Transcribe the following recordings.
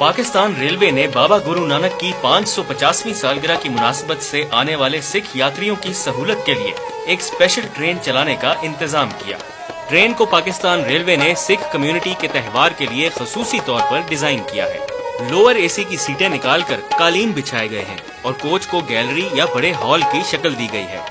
Pakistan railway ने बाबा गुरु नानक की 550वीं सालगिरह की मुनासिबत से आने वाले सिख यात्रियों की सहूलत के लिए एक स्पेशल ट्रेन चलाने का इंतजाम किया। ट्रेन को पाकिस्तान रेलवे ने सिख कम्युनिटी के त्यौहार के लिए खसूसी तौर पर डिजाइन किया है। लोअर एसी की सीटें निकालकर कालीन बिछाए गए हैं और कोच को गैलरी या बड़े हॉल की शक्ल दी गई है,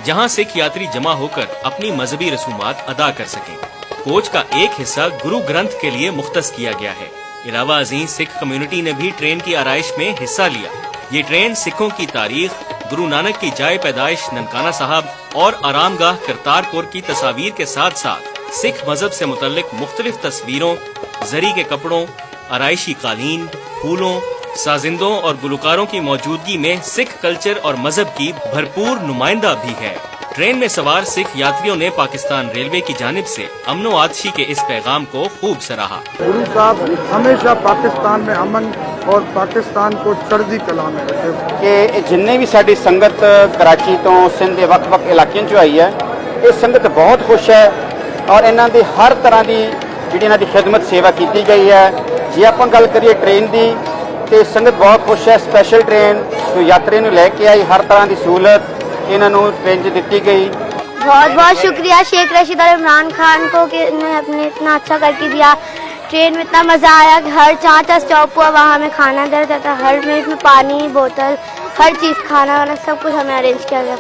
जहां सिख यात्री जमा होकर अपनी मजहबी रसूमात अदा कर सकें। कोच का एक हिस्सा गुरु ग्रंथ के लिए मुख्तस किया गया है। इलावा अजीज सिख कम्युनिटी ने भी ट्रेन की आराइश में हिस्सा लिया। ये ट्रेन सिखों की तारीख, गुरु नानक की जाए पैदाइश ननकाना साहब और आरामगाह करतारपुर की तस्वीर के साथ साथ सिख मजहब से मुतल्लिक मुख्तलिफ तस्वीरों, जरी के कपड़ों, आराइशी कालीन, फूलों, साजिंदों और गुलकारों की मौजूदगी में सिख कल्चर और मजहब की भरपूर नुमाइंदा भी है। ट्रेन में सवार सिख यात्रियों ने पाकिस्तान रेलवे की जानिब से अमनो आतिशी के इस पैगाम को खूब सराहा। गुरु साहब हमेशा पाकिस्तान में अमन और पाकिस्तान को चढ़दी कला में रखे कि जिन्ने भी साडी संगत कराची तो सिंध के ਵੱਖ-ਵੱਖ इलाकों चो आई है, ये संगत बहुत खुश है और इन्हां दी हर तरह की जिहड़ी इन्हां दी खिदमत सेवा की गई है। जे आपां गल करिए ट्रेन की तो संगत बहुत खुश है। स्पैशल ट्रेन जो यात्रियों को लैके आई, हर तरह की सहूलत इन्होंने ट्रेन च दी गई। बहुत बहुत शुक्रिया शेख रशीद और इमरान खान को कि इन्होंने अपने इतना अच्छा करके दिया। ट्रेन में इतना मज़ा आया कि हर जहाँ स्टॉप हुआ वहाँ हमें खाना दिया जाता, हर में इसमें पानी बोतल हर चीज़ खाना वाना सब कुछ हमें अरेंज किया गया।